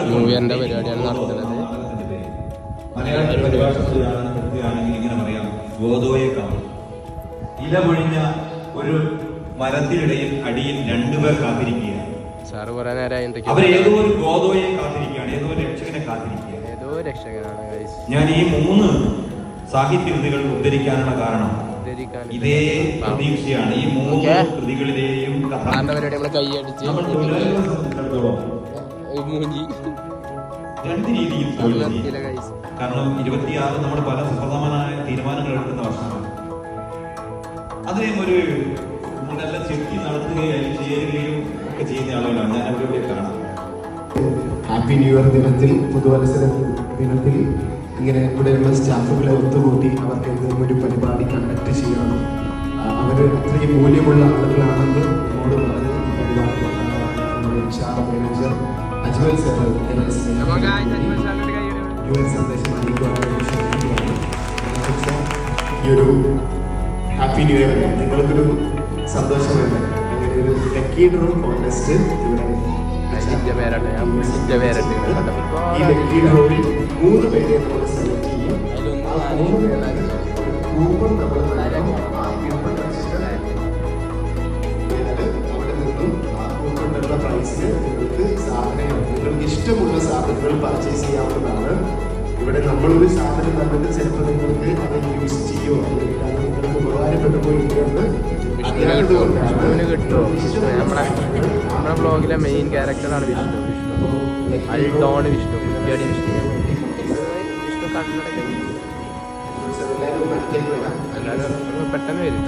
New ഇയറിന്റെ പരിപാടിയാണ് നടത്തുന്നത്. ഇങ്ങനെ പറയാം, ഗോദോയേക്കാവ്. ഇല പൊഴിഞ്ഞ ഒരു മരത്തിനിടയിൽ അടിയിൽ രണ്ടുപേർ കാത്തിരിക്കുകയാണ്. സാറ് കുറെ നേരം അവർ ഏതോ ഒരു ഗോദോയെ കാത്തിരിക്കുകയാണ്, ഏതോ ഒരു രക്ഷകനെ കാത്തിരിക്കുകയാണ്. ഏതോ രക്ഷകനാണ്. ഞാൻ ഈ 3 സാഹിത്യകൃതികൾ ഉദ്ധരിക്കാനുള്ള കാരണം ഇതേ പ്രതീക്ഷയാണ്. ഈ 3 കൃതികളിലെയും കൈയടിച്ച് രണ്ട് രീതിയിൽ കാരണം 26 നമ്മൾ പല സുപ്രധാനമായ തീരുമാനങ്ങൾ എടുക്കുന്ന വർഷമാണ്. അതിനെ ഒരു നല്ല ചെത്തി നടത്തുകയും ചെയ്യുകയും ഒക്കെ ചെയ്യുന്ന ആളുകളാണ് ഞാൻ അവരുടെ കാണാം. ഹാപ്പി ന്യൂ ഇയർ ദിനത്തിൽ, പുതുവത്സര ദിനത്തിൽ ഇങ്ങനെ ഇവിടെയുള്ള സ്റ്റാഫുകളെ ഒത്തുകൂട്ടി അവർക്ക് എന്തെങ്കിലും ഒരു പരിപാടി കണ്ടക്ട് ചെയ്യണം. അവർ അത്രയും മൂല്യമുള്ള ആളുകളാണെന്ന് നമ്മോട് പറഞ്ഞ് ഈ പരിപാടി മാനേജർ അജ്മൽ സാർ സന്ദേശം അറിയിക്കുകയാണ്. ഈ ഒരു ഹാപ്പി ന്യൂ ഇയർ നിങ്ങൾക്കൊരു സന്തോഷമല്ലേ? അങ്ങനെ ഒരു ലക്കി ഡ്രോ കോൺടെസ്റ്റ് ഇവിടെ ഈ ലക്കി ഡ്രോയിൽ 3 പേരെ നമ്മൾ സെലക്ട് ചെയ്യും. കൂപ്പൺ നമ്മൾ അവിടെ നിന്നും ആ കൂപ്പണിലുള്ള പ്രൈസിന് നിങ്ങൾക്ക് സാധനങ്ങൾ, നിങ്ങൾക്ക് ഇഷ്ടമുള്ള സാധനങ്ങൾ പർച്ചേസ് ചെയ്യാവുന്നതാണ്. ഇവിടെ നമ്മളൊരു സാധനം തന്നിട്ട് ചിലപ്പോൾ നിങ്ങൾക്ക് അത് യൂസ് ചെയ്യോ അല്ലെങ്കിൽ അത് നിങ്ങൾക്ക് ഉപകാരപ്പെട്ടു പോയിട്ടുണ്ടെന്ന് നമ്മുടെ ബ്ലോഗിലെ മെയിൻ ക്യാരക്ടറാണ് വിഷ്ണു. അൽഡോൺ വിഷ്ണു, കുറ്റിയാടി വിഷ്ണു. വിഷ്ണു കണ്ണട എല്ലാവരും പെട്ടെന്ന് വരും.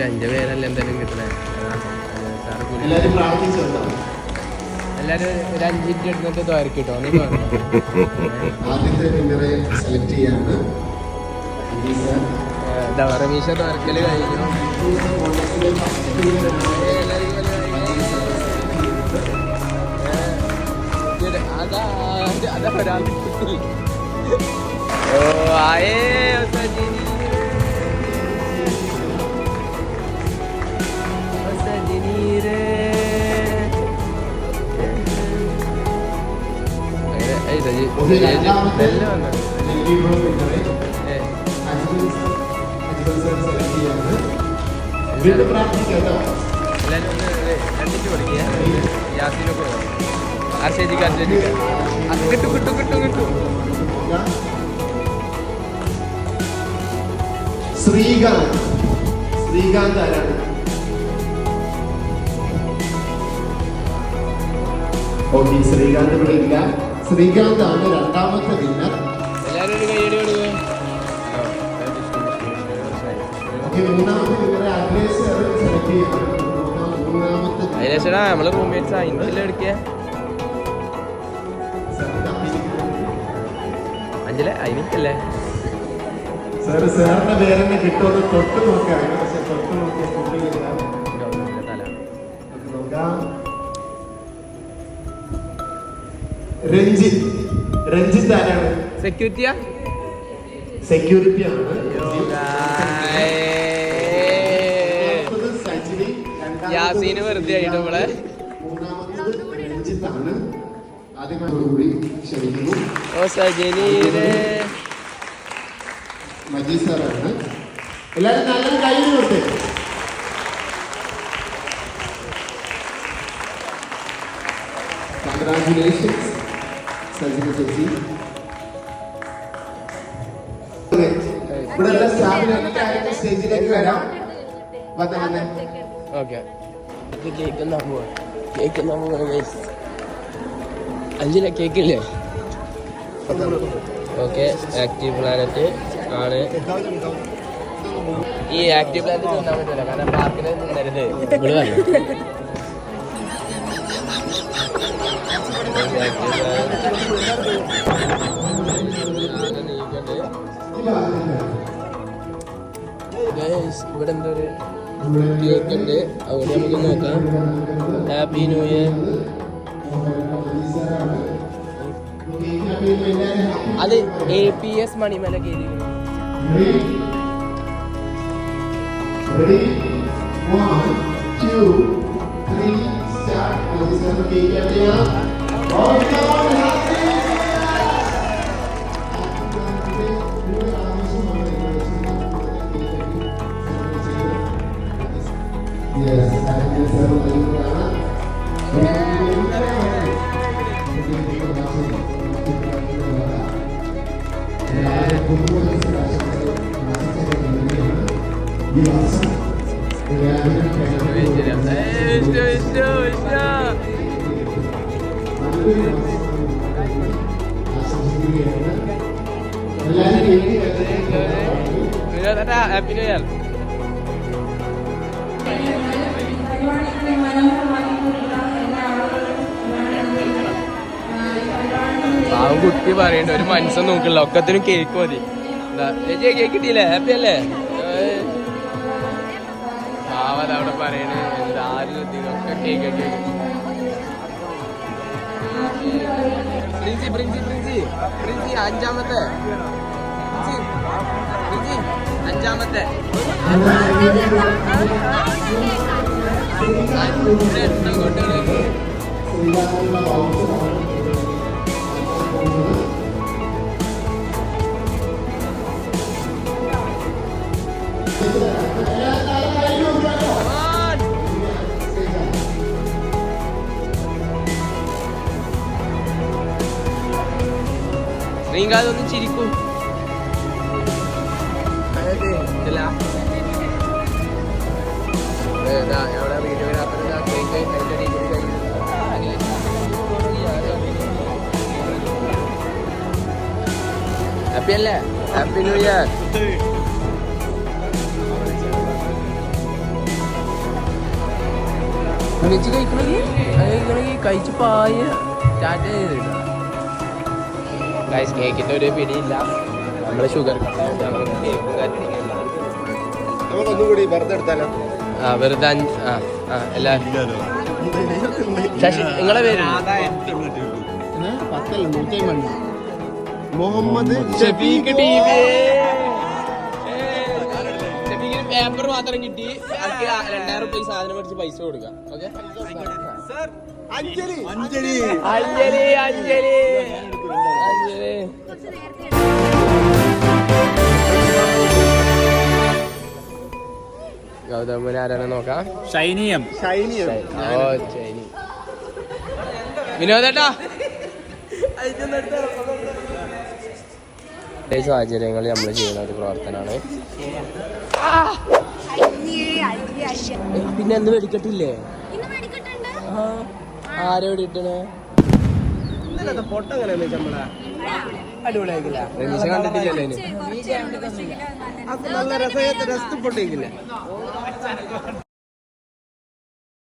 5 പേരല്ല എന്തായാലും കിട്ടണേ. എല്ലാവരും ഒരു 5 മിനിറ്റ് എടുത്തിട്ട് തോരക്കിട്ടോ. റമീഷ തോരക്കല് കഴിഞ്ഞു. അതാ ഒരാൾ ആയേ ശ്രീകാന്ത് ആരാണ്? ഓക്കെ, ശ്രീകാന്ത് ഇവിടെ ഇല്ല. ശ്രീകാന്ത് ആണ് 2ാമത്തെ വിന്നർ. നമ്മള് റൂംമേറ്റ്സ് എടുക്കുക. അഞ്ചിലെ അയിനിക്കല്ലേ സാറിന്റെ പേരെന്നെ കിട്ടുമെന്ന് തൊട്ട് നോക്കാം. പക്ഷെ തൊട്ട് നോക്കിയ നോക്കാം. രഞ്ജിത്ത് ആരാണ്? സെക്യൂരിറ്റിയാണ്. യാസീന് വെറുതെ ആയിട്ട് നമ്മളെ 3ാമത്തത് രഞ്ജിത്താണ്. ആദ്യമായിട്ടോടുകൂടി ക്ഷണിക്കുന്നു. മജീദ് സാറാണ്. എല്ലാവരും നല്ലൊരു കൈ കൊടുത്തേ. കൺഗ്രാജുലേഷൻസ് സജിന ചേച്ചി. ഇവിടെ എല്ലാ സ്റ്റാഫിനും സ്റ്റേജിലേക്ക് വരാം. വന്നേ. ഓക്കെ, കേക്ക് അഞ്ചിലെ കേക്കില്ലേ? ഓക്കെ, ആക്റ്റീവ് പ്ലാനറ്റ് ആണ്. ഈ ആക്റ്റീവ് പ്ലാനറ്റ് തിന്നാൻ പറ്റില്ല, കാരണം പാർക്കിൽ തിന്നരുത്. ഇവിടെ എന്തോ ഒരു കേക്ക് ഉണ്ട്, അവിടെ നമുക്ക് നോക്കാം. Happy new year. അത് APS Manimala cake. Ready? 1, 2, 3, start. ആശംസിക്കുകയാണ്. എല്ലാവരും ഹാപ്പി ന്യൂ ഇയർ. ആ കുട്ടി പറയണ്ട ഒരു മനസ്സൻ നോക്കില്ല, ഒക്കത്തിനും കേക്ക് മതി. കേക്ക് കിട്ടിയില്ലേ? ഹാപ്പി അല്ലേ? അവിടെ പറയണേ എന്തായാലും കേക്ക് കേക്ക്. പ്രിൻസി പ്രിൻസി പ്രിൻസി പ്രിൻസി അഞ്ചാമത്തെ പ്രിൻസി അഞ്ചാമത്തെ ശ്രീകാന്ത് ഒന്ന് ചിരിക്കും. ഹാപ്പി അല്ലേ? Happy new year. ഒന്നിച്ച് കഴിക്കണമെങ്കിൽ കഴിച്ച് പായ സ്റ്റാർട്ട് ചെയ്തില്ല. കേക്കിന്റെ ഒരു പിടിയില്ല. നമ്മള് ഷുഗർ നമുക്കൊന്നുകൂടി വെറുതെ എടുത്താലോ? വെറുതെ എല്ലാരും ശശി നിങ്ങളെ പേര് മുഹമ്മദ് ഷഫീഖ് TV. ഷഫീഖിന് പേപ്പർ മാത്രം കിട്ടി. 2000 രൂപ സാധനം മേടിച്ച് പൈസ കൊടുക്കാം. ഓക്കെ അഞ്ജലി അഞ്ജലി അഞ്ജലി അഞ്ജലി. ഗൗതമന് ആരാണ് നോക്കാം? ഷൈനിയം. ഓ ഷൈനി. വിനോദേട്ടാ സാഹചര്യങ്ങളിൽ നമ്മൾ ചെയ്യുന്ന ഒരു പ്രവർത്തനമാണ്. പിന്നെ എന്ത് വെടിക്കെട്ടില്ലേ? ആരെ വെടിയിട്ടേ? അടിപൊളിയായിക്കില്ല. രമീശ കണ്ടിട്ടില്ലല്ലേ?